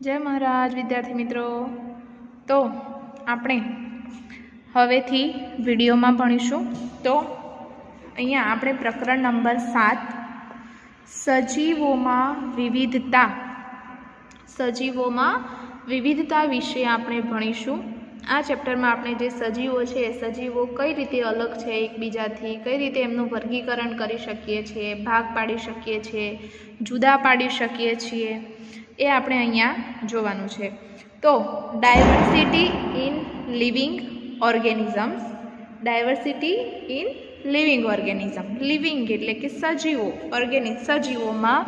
जय महाराज विद्यार्थी मित्रों। तो આપણે હવેથી વિડીયોમાં ભણીશું। તો અહીંયા આપણે પ્રકરણ નંબર 7 સજીવોમાં વિવિધતા વિશે આપણે ભણીશું। આ ચેપ્ટરમાં આપણે જે સજીવો છે સજીવો કઈ રીતે અલગ છે એકબીજાથી, કઈ રીતે એમનું વર્ગીકરણ કરી શકીએ છીએ, ભાગ પાડી શકીએ છીએ, જુદા પાડી શકીએ છીએ, એ આપણે અહીંયા જોવાનું છે। તો diversity in living organisms, living એટલે કે સજીવો, સજીવોમાં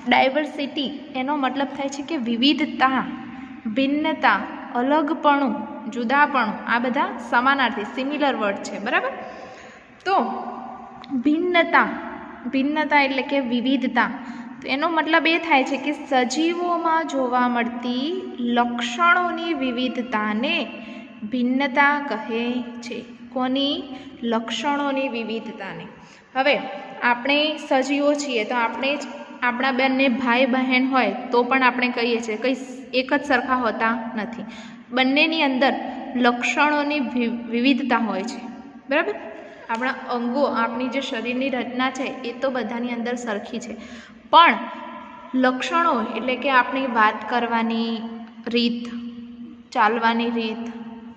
ડાયવર્સિટી એનો મતલબ થાય છે કે વિવિધતા, ભિન્નતા, અલગપણું, જુદાપણું, આ બધા સમાનાર્થી સિમિલર વર્ડ છે, બરાબર। તો ભિન્નતા એટલે કે વિવિધતા, તો એનો મતલબ એ થાય છે કે સજીવોમાં જોવા મળતી લક્ષણોની વિવિધતાને ભિન્નતા કહે છે। કોની? લક્ષણોની વિવિધતાને। હવે આપણે સજીવો છીએ તો આપણે જ આપણા બંને ભાઈ બહેન હોય તો પણ આપણે કહીએ છીએ કંઈ એક જ સરખા હોતા નથી, બંનેની અંદર લક્ષણોની વિવિધતા હોય છે, બરાબર। આપણા અંગો, આપણી જે શરીરની રચના છે એ તો બધાની અંદર સરખી છે, પણ લક્ષણો એટલે કે આપણી વાત કરવાની રીત, ચાલવાની રીત,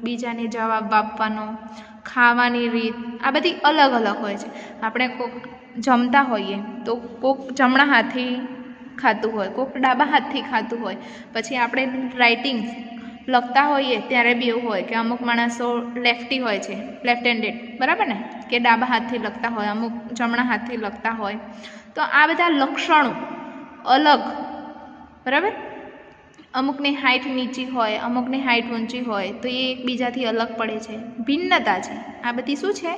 બીજાને જવાબ આપવાનો, ખાવાની રીત, આ બધી અલગ અલગ હોય છે। આપણે કોક જમતા હોઈએ તો કોક જમણા હાથથી ખાતું હોય, કોક ડાબા હાથથી ખાતું હોય, પછી આપણે રાઇટિંગ લખતા હોઈએ ત્યારે બી એવું હોય કે અમુક માણસો લેફ્ટી હોય છે, લેફ્ટ હેન્ડેડ, બરાબર ને, કે ડાબા હાથથી લખતા હોય, અમુક જમણા હાથથી લખતા હોય। તો આ બધા લક્ષણો અલગ, બરાબર। અમુકની હાઇટ નીચી હોય, અમુકની હાઇટ ઊંચી હોય, તો એ એકબીજાથી અલગ પડે છે, ભિન્નતા છે। આ બધી શું છે?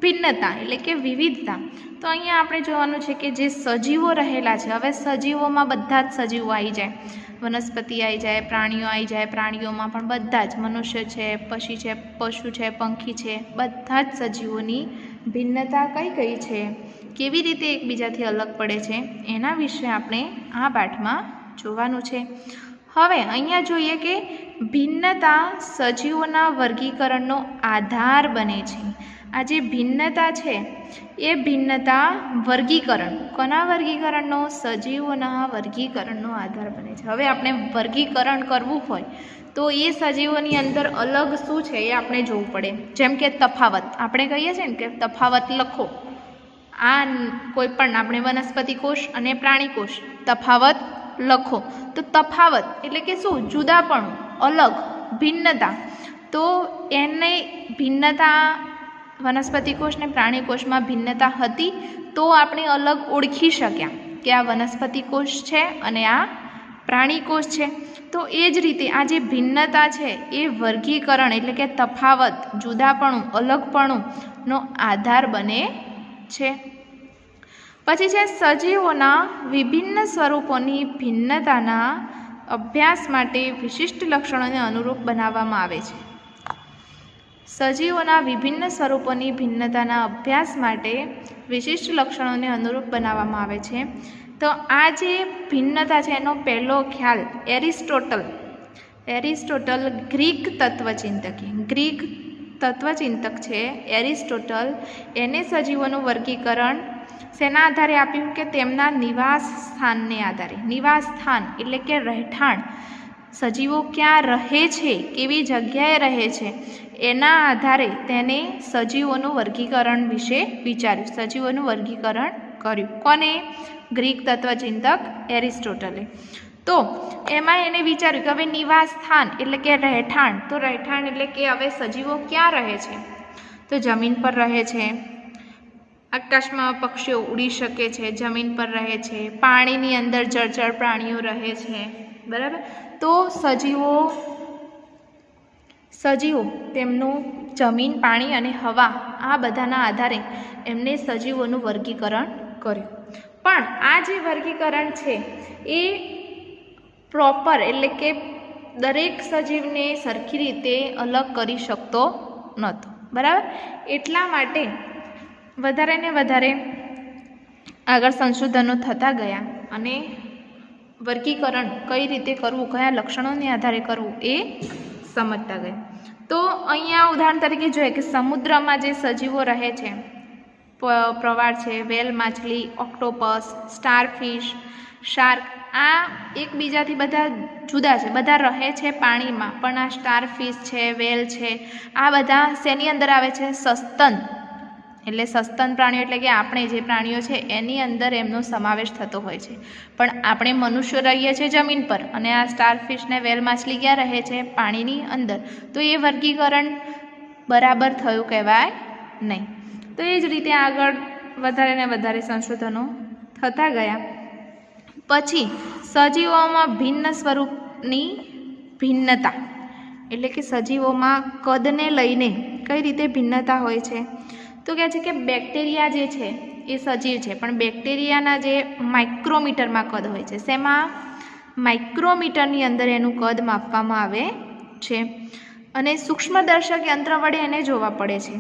ભિન્નતા એટલે કે વિવિધતા। તો અહીંયા આપણે જોવાનું છે કે જે સજીવો રહેલા છે, હવે સજીવોમાં બધા જ સજીવો આવી જાય, વનસ્પતિ આવી જાય, પ્રાણીઓ આવી જાય, પ્રાણીઓમાં પણ બધા જ, મનુષ્ય છે, પશુ છે, પંખી છે, બધા જ સજીવોની ભિન્નતા કઈ છે, કેવી રીતે એકબીજાથી અલગ પડે છે, એના વિશે આપણે આ પાઠમાં જોવાનું છે। હવે અહીંયા જોઈએ કે ભિન્નતા સજીવોના વર્ગીકરણનો આધાર બને છે। આ જે ભિન્નતા છે એ ભિન્નતા વર્ગીકરણ, કોના વર્ગીકરણનો? સજીવોના વર્ગીકરણનો આધાર બને છે। હવે આપણે વર્ગીકરણ કરવું હોય તો એ સજીવોની અંદર અલગ શું છે એ આપણે જોવું પડે। જેમ કે તફાવત, આપણે કહીએ છીએ ને કે તફાવત લખો, આ કોઈ પણ આપણે વનસ્પતિ કોષ અને પ્રાણી કોષ તફાવત લખો, તો તફાવત એટલે કે શું? જુદાપણું, અલગ, ભિન્નતા। તો એને ભિન્નતા વનસ્પતિ કોષ ને પ્રાણી કોષમાં ભિન્નતા હતી તો આપણે અલગ ઓળખી શક્યા કે આ વનસ્પતિ કોષ છે અને આ પ્રાણી કોષ છે। તો એ જ રીતે આ જે ભિન્નતા છે એ વર્ગીકરણ એટલે કે તફાવત, જુદાપણું, અલગપણુંનો આધાર બને છે। પછી છે સજીવોના વિભિન્ન સ્વરૂપોની ભિન્નતાના અભ્યાસ માટે વિશિષ્ટ લક્ષણોને અનુરૂપ બનાવવામાં આવે છે। સજીવોના વિભિન્ન સ્વરૂપોની ભિન્નતાના અભ્યાસ માટે વિશિષ્ટ લક્ષણોને અનુરૂપ બનાવવામાં આવે છે। તો આ જે ભિન્નતા છે એનો પહેલો ખ્યાલ એરિસ્ટોટલ ગ્રીક તત્વચિંતક છે એરિસ્ટોટલ, એને સજીવોનું વર્ગીકરણ શેના આધારે આપ્યું? કે તેમના નિવાસ સ્થાનને આધારે। નિવાસ સ્થાન એટલે કે રહેઠાણ, સજીવો ક્યાં રહે છે, કેવી જગ્યાએ રહે છે, એના આધારે તેને સજીવોનું વર્ગીકરણ વિશે વિચાર્યું, સજીવોનું વર્ગીકરણ કર્યું। કોને? ગ્રીક તત્વચિંતક એરિસ્ટોટલે। તો એમાં એને વિચાર્યું કે હવે નિવાસ સ્થાન એટલે કે રહેઠાણ, તો રહેઠાણ એટલે કે હવે સજીવો ક્યાં રહે છે? તો જમીન પર રહે છે, આકાશમાં પક્ષીઓ ઉડી શકે છે, જમીન પર રહે છે, પાણીની અંદર જળચર પ્રાણીઓ રહે છે, બરાબર। તો સજીવો તેમનું જમીન, પાણી અને હવા, આ બધાના આધારે એમને સજીવોનું વર્ગીકરણ કર્યું। પણ આ જે વર્ગીકરણ છે એ પ્રોપર એટલે કે દરેક સજીવને સરખી રીતે અલગ કરી શકતો નહોતો, બરાબર। એટલા માટે વધારે ને વધારે આગળ સંશોધનો થતા ગયા અને વર્ગીકરણ કઈ રીતે કરવું, કયા લક્ષણોને આધારે કરવું એ સમજતા ગયા. તો અહીંયા ઉદાહરણ તરીકે જોઈએ કે સમુદ્રમાં જે સજીવો રહે છે, પ્રવાળ છે, વેલ માછલી, ઓક્ટોપસ, સ્ટારફિશ, શાર્ક, આ એકબીજાથી બધા જુદા છે, બધા રહે છે પાણીમાં, પણ આ સ્ટારફિશ છે, વેલ છે, આ બધા શેની અંદર આવે છે? સસ્તન. એટલે સસ્તન પ્રાણીઓ એટલે કે આપણે જે પ્રાણીઓ છે એની અંદર એમનો સમાવેશ થતો હોય છે. પણ આપણે મનુષ્યો રહીએ છીએ જમીન પર અને આ સ્ટારફિશ ને વેલ માછલી ક્યાં રહે છે? પાણીની અંદર. તો એ વર્ગીકરણ બરાબર થયું કહેવાય નહીં. તો એ જ રીતે આગળ વધારે ને વધારે સંશોધનો થતા ગયા. પછી સજીવોમાં ભિન્ન સ્વરૂપની ભિન્નતા, એટલે કે સજીવોમાં કદને લઈને કઈ રીતે ભિન્નતા હોય છે? તો કહે છે કે બેક્ટેરિયા જે છે એ સજીવ છે, પણ બેક્ટેરિયાના જે માઇક્રોમીટરમાં કદ હોય છે, શેમાં? માઇક્રોમીટરની અંદર એનું કદ માપવામાં આવે છે અને સૂક્ષ્મદર્શક યંત્ર વડે એને જોવા પડે છે.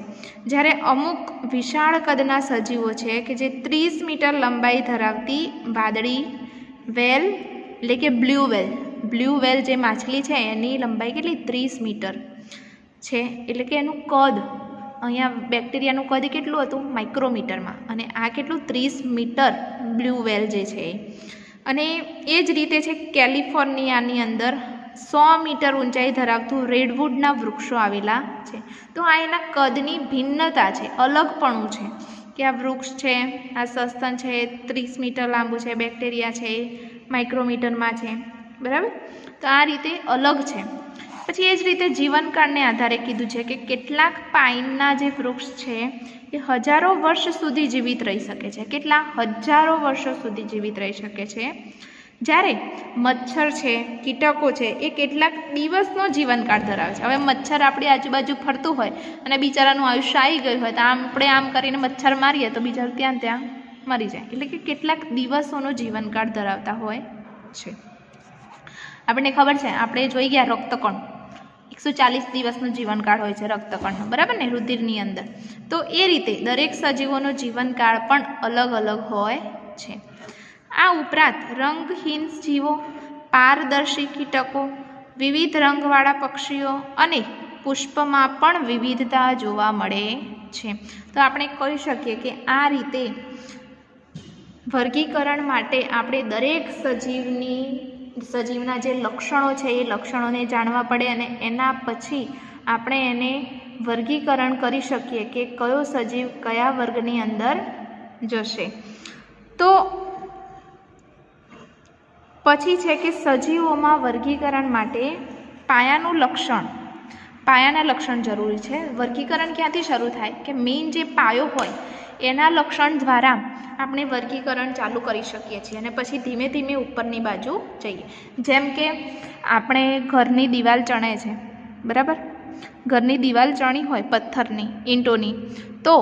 જ્યારે અમુક વિશાળ કદના સજીવો છે કે જે 30 મીટર લંબાઈ ધરાવતી વાદળી વેલ એટલે કે બ્લુ વેલ જે માછલી છે એની લંબાઈ કેટલી? 30 મીટર છે. એટલે કે એનું કદ, અહીંયા બેક્ટેરિયાનું કદ કેટલું હતું? માઇક્રોમીટરમાં, અને આ કેટલું? 30 મીટર બ્લુ વેલ જે છે એ. અને એ જ રીતે છે કેલિફોર્નિયાની અંદર 100 મીટર ઊંચાઈ ધરાવતું રેડવુડના વૃક્ષો આવેલા છે. તો આ એના કદની ભિન્નતા છે, અલગપણું છે કે આ વૃક્ષ છે, આ સસ્તન છે 30 મીટર લાંબુ છે, બેક્ટેરિયા છે એ માઇક્રોમીટરમાં છે, બરાબર? તો આ રીતે અલગ છે. પછી એ જ રીતે જીવનકાળને આધારે કીધું છે કે કેટલાક પાઇનના જે વૃક્ષ છે એ હજારો વર્ષ સુધી જીવિત રહી શકે છે. કેટલા? હજારો વર્ષો સુધી જીવિત રહી શકે છે. જ્યારે મચ્છર છે, કીટકો છે, એ કેટલાક દિવસનો જીવનકાળ ધરાવે છે. હવે મચ્છર આપણી આજુબાજુ ફરતું હોય અને બિચારાનું આયુષ્ય આવી ગયું હોય તો આપણે આમ કરીને મચ્છર મારીએ તો બિચારું ત્યાં મરી જાય. એટલે કે કેટલાક દિવસોનો જીવનકાળ ધરાવતા હોય છે. આપણને ખબર છે, આપણે જોઈ ગયા રક્તકણ 140 દિવસનો જીવનકાળ હોય છે રક્તકણનો, બરાબર ને, રુધિરની અંદર. તો એ રીતે દરેક સજીવોનો જીવનકાળ પણ અલગ અલગ હોય છે. આ ઉપરાંત રંગહીન જીવો, પારદર્શી કીટકો, વિવિધ રંગવાળા પક્ષીઓ અને પુષ્પમાં પણ વિવિધતા જોવા મળે છે. તો આપણે કહી શકીએ કે આ રીતે વર્ગીકરણ માટે આપણે દરેક સજીવના જે લક્ષણો છે એ લક્ષણોને જાણવા પડે અને એના પછી આપણે એને વર્ગીકરણ કરી શકીએ કે કયો સજીવ કયા વર્ગની અંદર જશે. તો પછી છે કે સજીવોમાં વર્ગીકરણ માટે પાયાના લક્ષણ જરૂરી છે. વર્ગીકરણ ક્યાંથી શરૂ થાય કે મેઇન જે પાયો હોય એના લક્ષણ દ્વારા આપણે વર્ગીકરણ ચાલુ કરી શકીએ છીએ અને પછી ધીમે ધીમે ઉપરની બાજુ જઈએ. જેમ કે આપણે ઘરની દિવાલ ચણે છે, બરાબર? ઘરની દિવાલ ચણી હોય પથ્થરની, ઈંટોની, તો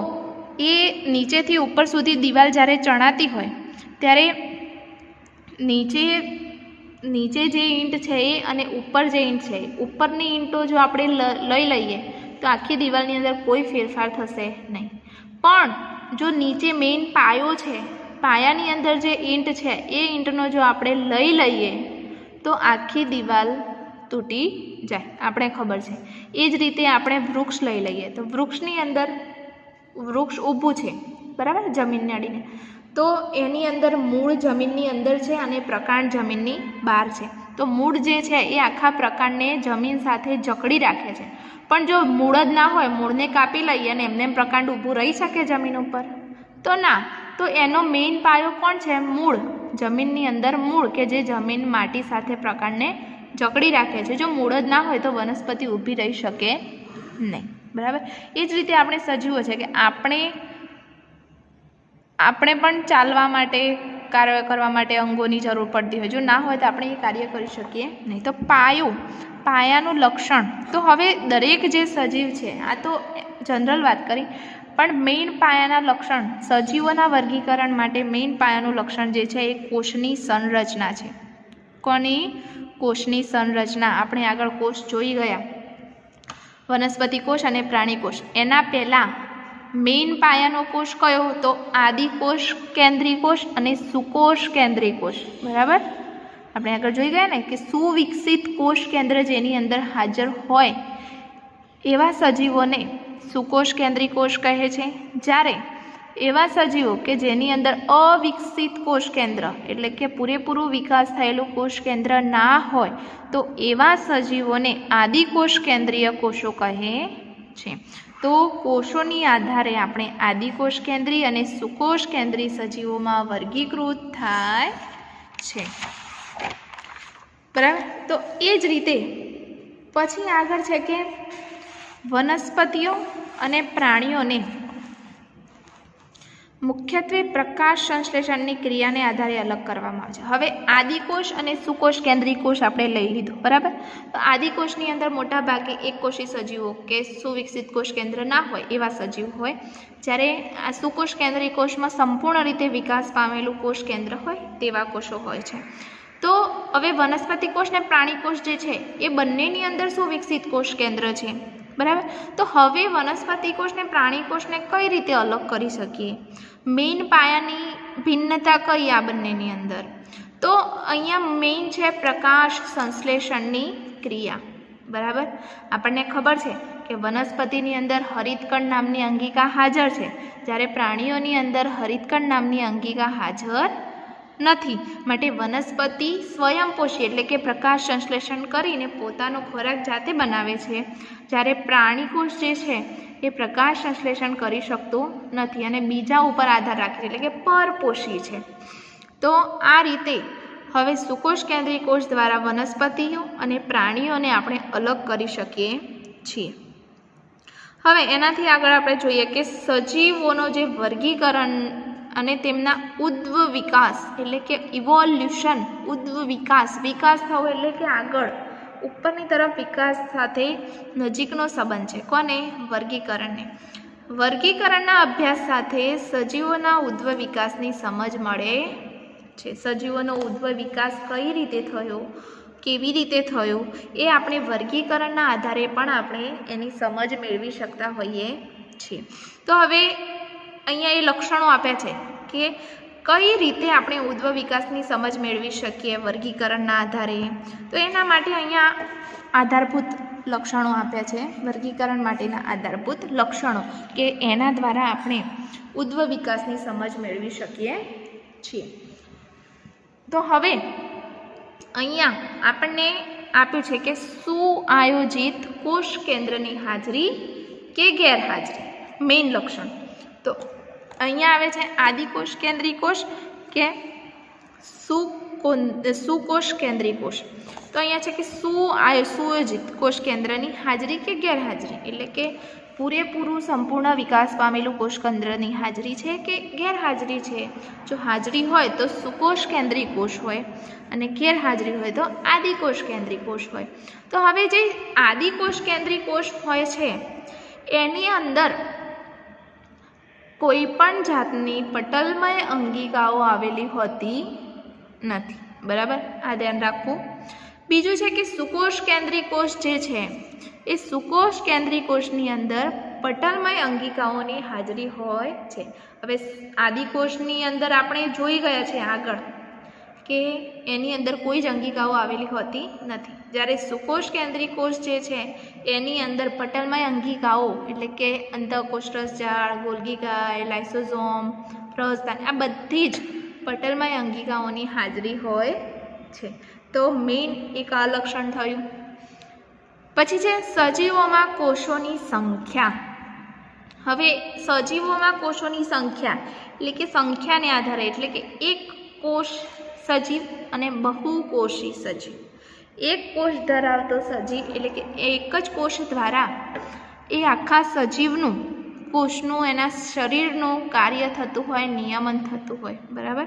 એ નીચેથી ઉપર સુધી દિવાલ જ્યારે ચણાતી હોય ત્યારે નીચે જે ઈંટ છે એ અને ઉપર જે ઈંટ છે, ઉપરની ઈંટો જો આપણે લઈ લઈએ તો આખી દિવાલની અંદર કોઈ ફેરફાર થશે નહીં. પણ જો નીચે મેઇન પાયો છે, પાયાની અંદર જે ઈંટ છે એ ઈંટનો જો આપણે લઈ લઈએ તો આખી દિવાલ તૂટી જાય, આપણે ખબર છે. એ જ રીતે આપણે વૃક્ષ લઈ લઈએ તો વૃક્ષની અંદર, વૃક્ષ ઊભું છે, બરાબર, જમીનને અડીને, તો એની અંદર મૂળ જમીનની અંદર છે અને પ્રકાંડ જમીનની બહાર છે. તો મૂળ જે છે એ આખા પ્રકાંડને જમીન સાથે જકડી રાખે છે. પણ જો મૂળ જ ના હોય, મૂળને કાપી લઈએ અને એમને પ્રકાંડ ઊભું રહી શકે જમીન ઉપર? તો ના. તો એનો મેઇન પાયો કોણ છે? મૂળ. જમીનની અંદર મૂળ કે જે જમીન માટી સાથે પ્રકાંડને જકડી રાખે છે. જો મૂળ જ ના હોય તો વનસ્પતિ ઊભી રહી શકે નહીં, બરાબર? એ જ રીતે આપણે સજીવો છે કે આપણે પણ ચાલવા માટે, કાર્ય કરવા માટે અંગોની જરૂર પડતી હોય. જો ના હોય તો આપણે એ કાર્ય કરી શકીએ નહીં. તો પાયાનું લક્ષણ, તો હવે દરેક જે સજીવ છે, આ તો જનરલ વાત કરી, પણ મેઇન પાયાના લક્ષણ સજીવોના વર્ગીકરણ માટે મેઇન પાયાનું લક્ષણ જે છે એ કોષની સંરચના છે. કોની? કોષની સંરચના. આપણે આગળ કોષ જોઈ ગયા, વનસ્પતિ કોષ અને પ્રાણી કોષ. એના પહેલાં મેઇન પાયાનો કોષ કયો હતો? આદિકોષ કેન્દ્રીય કોષ અને સુકોષ કેન્દ્રીય કોષ, બરાબર? આપણે આગળ જોઈ ગયા ને કે સુવિકસિત કોષ કેન્દ્ર જેની અંદર હાજર હોય એવા સજીવોને સુકોષ કેન્દ્રી કોષ કહે છે, જ્યારે એવા સજીવો કે જેની અંદર અવિકસિત કોષ કેન્દ્ર એટલે કે પૂરેપૂરું વિકાસ થયેલું કોષ કેન્દ્ર ના હોય તો એવા સજીવોને આદિકોષ કેન્દ્રીય કોષો કહે છે. તો કોષોની આધારે આપણે આદિકોષ કેન્દ્રી અને સુકોષ કેન્દ્રી સજીવોમાં વર્ગીકૃત થાય છે. બરાબર. તો એ જ રીતે પછી આગળ છે કે વનસ્પતિઓ અને પ્રાણીઓને મુખ્યત્વે પ્રકાશ સંશ્લેષણની ક્રિયાને આધારે અલગ કરવામાં આવે છે. હવે આદિકોષ અને સુકોષ કેન્દ્રી કોષ આપણે લઈ લીધો. બરાબર. તો આદિકોષની અંદર મોટા ભાગે એકકોષી સજીવો કે સુવિકસિત કોષ કેન્દ્ર ના હોય એવા સજીવ હોય, જ્યારે આ સુકોષ કેન્દ્રી કોષમાં સંપૂર્ણ રીતે વિકાસ પામેલું કોષ કેન્દ્ર હોય તેવા કોષો હોય છે. તો હવે વનસ્પતિ કોષ અને પ્રાણી કોષ જે છે એ બંનેની અંદર સુવિકસિત કોષ કેન્દ્ર છે. બરાબર. તો હવે વનસ્પતિ કોષ ને પ્રાણી કોષને કઈ રીતે અલગ કરી શકીએ? મેઇન પાયાની ભિન્નતા કઈ આ બંનેની અંદર? તો અહીંયા મેઇન છે પ્રકાશ સંશ્લેષણની ક્રિયા. બરાબર. આપણને ખબર છે કે વનસ્પતિની અંદર હરિતકણ નામની અંગિકા હાજર છે, જ્યારે પ્રાણીઓની અંદર હરિતકણ નામની અંગિકા હાજર નથી. માટે વનસ્પતિ સ્વયંપોષી એટલે કે પ્રકાશ સંશ્લેષણ કરીને પોતાનો ખોરાક જાતે બનાવે છે, જ્યારે પ્રાણી કોષ જે છે એ પ્રકાશ સંશ્લેષણ કરી શકતું નથી અને બીજા ઉપર આધાર રાખે છે એટલે કે પરપોષી છે. તો આ રીતે હવે સુકોષ કેન્દ્રી કોષ દ્વારા વનસ્પતિઓ અને પ્રાણીઓને આપણે અલગ કરી શકીએ છીએ. હવે એનાથી આગળ આપણે જોઈએ કે સજીવોનો જે વર્ગીકરણ અને તેમના ઉદ્વ વિકાસ એટલે કે ઇવોલ્યુશન, ઉદ્વ વિકાસ, વિકાસ થવો એટલે કે આગળ ઉપરની તરફ વિકાસ સાથે નજીકનો સંબંધ છે. કોને? વર્ગીકરણને. વર્ગીકરણના અભ્યાસ સાથે સજીવોના ઉદ્વ વિકાસની સમજ મળે છે. સજીવોનો ઉદ્વ વિકાસ કઈ રીતે થયો, કેવી રીતે થયો, એ આપણે વર્ગીકરણના આધારે પણ આપણે એની સમજ મેળવી શકતા હોઈએ છીએ. તો હવે અહીંયા એ લક્ષણો આપ્યા છે કે કઈ રીતે આપણે ઉદ્વ વિકાસની સમજ મેળવી શકીએ વર્ગીકરણના આધારે. તો એના માટે અહીંયા આધારભૂત લક્ષણો આપ્યા છે, વર્ગીકરણ માટેના આધારભૂત લક્ષણો કે એના દ્વારા આપણે ઉદ્વ વિકાસની સમજ મેળવી શકીએ છીએ. તો હવે અહીંયા આપણને આપ્યું છે કે સુઆયોજિત કોષ કેન્દ્રની હાજરી કે ગેરહાજરી, મેઇન લક્ષણ. તો અહીંયા આવે છે આદિકોષ કેન્દ્રી કોષ કે સુકોષ કેન્દ્રી કોષ. તો અહીંયા છે કે સુયોજિત કોષ કેન્દ્રની હાજરી કે ગેરહાજરી એટલે કે પૂરેપૂરું સંપૂર્ણ વિકાસ પામેલું કોષ કેન્દ્રની હાજરી છે કે ગેરહાજરી છે. જો હાજરી હોય તો સુકોષ કેન્દ્રી કોષ હોય અને ગેરહાજરી હોય તો આદિકોષ કેન્દ્રી કોષ હોય. તો હવે જે આદિકોષ કેન્દ્રી કોષ હોય છે એની અંદર કોઈ પણ જાતની પટલમય અંગિકાઓ આવેલી હોતી નથી. બરાબર. આ ધ્યાન રાખવું. બીજું છે કે સુકોષ કેન્દ્રી કોષ જે છે એ સુકોષ કેન્દ્રી કોષની અંદર પટલમય અંગિકાઓની હાજરી હોય છે. હવે આદિકોષની અંદર આપણે જોઈ ગયા છે આગળ કે એની અંદર કોઈ જ અંગિકાઓ આવેલી હોતી નથી, જ્યારે સુકોષ કેન્દ્રી કોષ જે છે એની અંદર પટલમય અંગિકાઓ એટલે કે અંતઃકોષરસ જાળ, ગોલ્ગી કાય, લાઇસોઝોમ, પ્રસ્થાન આ બધી જ પટલમય અંગિકાઓની હાજરી હોય છે. તો મેઇન એક આ લક્ષણ થયું. પછી છે સજીવોમાં કોષોની સંખ્યા. હવે સજીવોમાં કોષોની સંખ્યા એટલે કે સંખ્યાને આધારે એટલે કે એક કોષ સજીવ અને બહુકોષી સજીવ. એક કોષ ધરાવતો સજીવ એટલે કે એક જ કોષ દ્વારા એ આખા સજીવનું કોષનું એના શરીરનું કાર્ય થતું હોય, નિયમન થતું હોય. બરાબર.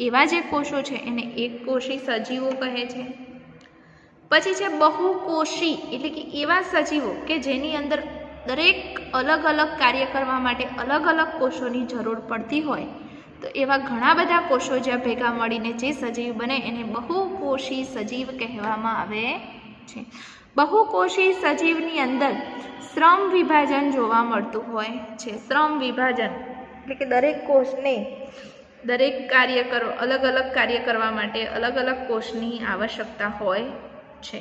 એવા જે કોષો છે એને એક કોષી સજીવો કહે છે. પછી છે બહુકોષી એટલે કે એવા સજીવો કે જેની અંદર દરેક અલગ અલગ કાર્ય કરવા માટે અલગ અલગ કોષોની જરૂર પડતી હોય. તો એવા ઘણા બધા કોષો જ્યાં ભેગા મળીને જે સજીવ બને એને બહુકોષી સજીવ કહેવામાં આવે છે. બહુકોષી સજીવની અંદર શ્રમ વિભાજન જોવા મળતું હોય છે. શ્રમ વિભાજન એટલે કે દરેક કોષને દરેક કાર્ય અલગ અલગ કાર્ય કરવા માટે અલગ અલગ કોષની આવશ્યકતા હોય છે.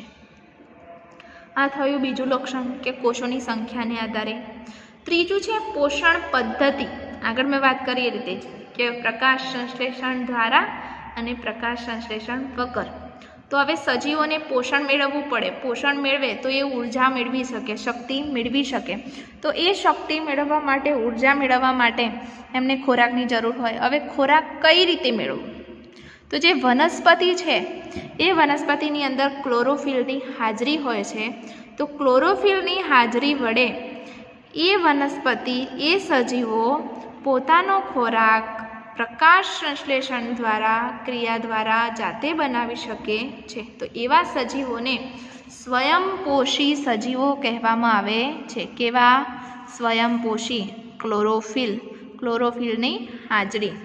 આ થયું બીજું લક્ષણ કે કોષોની સંખ્યાને આધારે. ત્રીજું છે પોષણ પદ્ધતિ. આગળ મેં વાત કરી એ રીતે જ કે પ્રકાશ સંશ્લેષણ દ્વારા અને પ્રકાશ સંશ્લેષણ વગર. તો હવે સજીવોને પોષણ મેળવવું પડે. પોષણ મેળવે તો એ ઉર્જા મેળવી શકે, શક્તિ મેળવી શકે. તો એ શક્તિ મેળવવા માટે, ઉર્જા મેળવવા માટે એમને ખોરાકની જરૂર હોય. હવે ખોરાક કઈ રીતે મેળવવો? તો જે વનસ્પતિ છે એ વનસ્પતિની અંદર ક્લોરોફિલની હાજરી હોય છે. તો ક્લોરોફિલની હાજરી વડે એ વનસ્પતિ, એ સજીવો પોતાનો ખોરાક પ્રકાશ સંશ્લેષણ દ્વારા, ક્રિયા દ્વારા જાતે બનાવી શકે છે. તો એવા સજીવોને સ્વયંપોષી સજીવો કહેવામાં આવે છે. કેવા? સ્વયંપોષી. ક્લોરોફિલની હાજરી.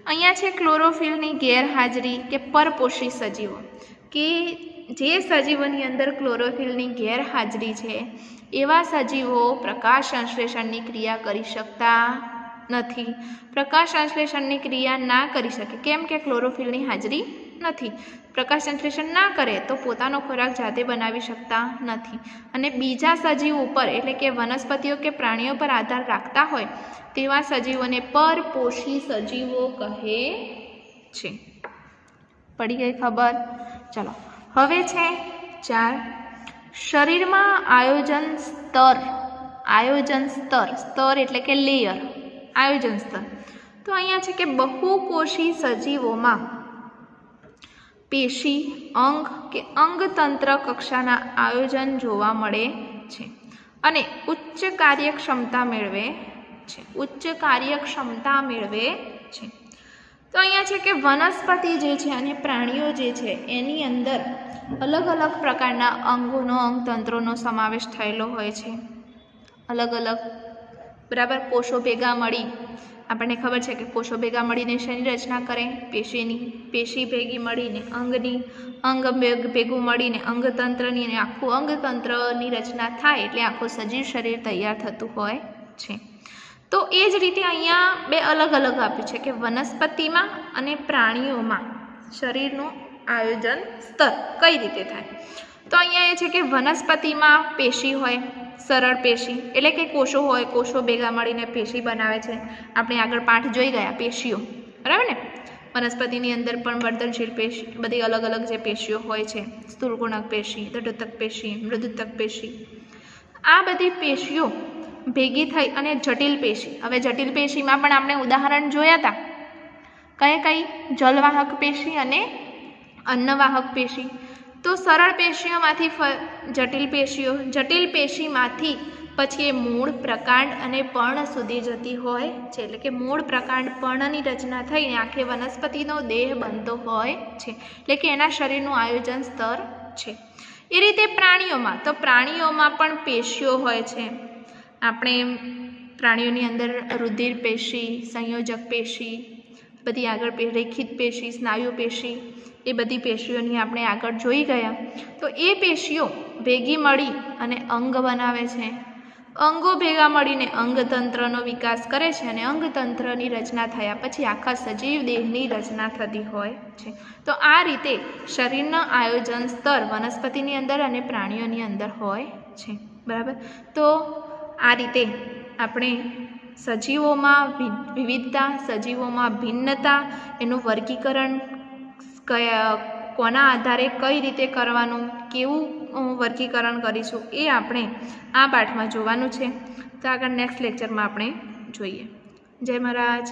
અહીંયા છે ક્લોરોફિલની ગેરહાજરી કે પરપોષી સજીવો, કે જે સજીવોની અંદર ક્લોરોફિલની ગેરહાજરી છે એવા સજીવો પ્રકાશ સંશ્લેષણની ક્રિયા કરી શકતા નથી. પ્રકાશ સંશ્લેષણની ક્રિયા ના કરી શકે. કેમ કે ક્લોરોફિલની હાજરી નથી. પ્રકાશ સંશ્લેષણ ના કરે તો પોતાનો ખોરાક જાતે બનાવી શકતા નથી. અને બીજા સજીવ ઉપર એટલે કે વનસ્પતિઓ કે પ્રાણીઓ પર આધાર રાખતા હોય તેવા સજીવોને પરપોષી સજીવો કહે છે. પડી ગઈ ખબર? ચલો હવે છે 4 શરીરમાં આયોજન સ્તર. આયોજન સ્તર એટલે કે લેયર. આયોજન સ્તર. તો અહીંયા છે કે બહુકોષી સજીવોમાં પેશી, અંગ કે અંગતંત્ર કક્ષાના આયોજન જોવા મળે છે અને ઉચ્ચ કાર્યક્ષમતા મેળવે છે. તો અહીંયા છે કે વનસ્પતિ જે છે અને પ્રાણીઓ જે છે એની અંદર અલગ અલગ પ્રકારના અંગોનો, અંગતંત્રોનો સમાવેશ થયેલો હોય છે. અલગ અલગ બરાબર કોષો ભેગા મળી, આપણને ખબર છે કે કોષો ભેગા મળીને શેની રચના કરે? પેશીની. પેશી ભેગી મળીને અંગની, અંગ ભેગું મળીને અંગતંત્રની, અને આખું અંગતંત્રની રચના થાય એટલે આખું સજીવ શરીર તૈયાર થતું હોય છે. તો એ જ રીતે અહીંયા બે અલગ અલગ આપ્યું છે કે વનસ્પતિમાં અને પ્રાણીઓમાં શરીરનું આયોજન સ્તર કઈ રીતે થાય. તો અહીંયા એ છે કે વનસ્પતિમાં પેશી હોય, સરળ પેશી એટલે કે કોષો હોય, કોષો ભેગા મળીને પેશી બનાવે છે. આપણે આગળ પાઠ જોઈ ગયા પેશીઓ, બરાબર ને? વનસ્પતિની અંદર પણ વર્ધનશીલ પેશી, બધી અલગ અલગ જે પેશીઓ હોય છે, સ્થૂળકોણક પેશી, દૃઢતક પેશી, મૃદુતક પેશી, આ બધી પેશીઓ ભેગી થઈ અને જટિલ પેશી. હવે જટિલ પેશીમાં પણ આપણે ઉદાહરણ જોયા હતા. કઈ? જલવાહક પેશી અને અન્નવાહક પેશી. તો સરળ પેશીઓમાંથી જટિલ પેશીમાંથી પછી એ મૂળ, પ્રકાંડ અને પર્ણ સુધી જતી હોય છે. એટલે કે મૂળ, પ્રકાંડ, પર્ણની રચના થઈને આખી વનસ્પતિનો દેહ બનતો હોય છે. એટલે કે એના શરીરનું આયોજન સ્તર છે. એ રીતે પ્રાણીઓમાં, તો પ્રાણીઓમાં પણ પેશીઓ હોય છે. આપણે પ્રાણીઓની અંદર રુધિર પેશી, સંયોજક પેશી, બધી આગળ રેખિત પેશી, સ્નાયુ પેશી, એ બધી પેશીઓની આપણે આગળ જોઈ ગયા. તો એ પેશીઓ ભેગી મળી અને અંગ બનાવે છે. અંગો ભેગા મળીને અંગતંત્રનો વિકાસ કરે છે અને અંગતંત્રની રચના થયા પછી આખા સજીવ દેહની રચના થતી હોય છે. તો આ રીતે શરીરના આયોજન સ્તર વનસ્પતિની અંદર અને પ્રાણીઓની અંદર હોય છે. બરાબર? તો આ રીતે આપણે સજીવોમાં વિવિધતા, સજીવોમાં ભિન્નતા, એનું વર્ગીકરણ કોના આધારે કઈ રીતે કરવાનું, કેવું વર્ગીકરણ કરીશું એ આપણે આ પાઠમાં જોવાનું છે. તો આગળ નેક્સ્ટ લેક્ચરમાં આપણે જોઈએ. જય મહારાજ.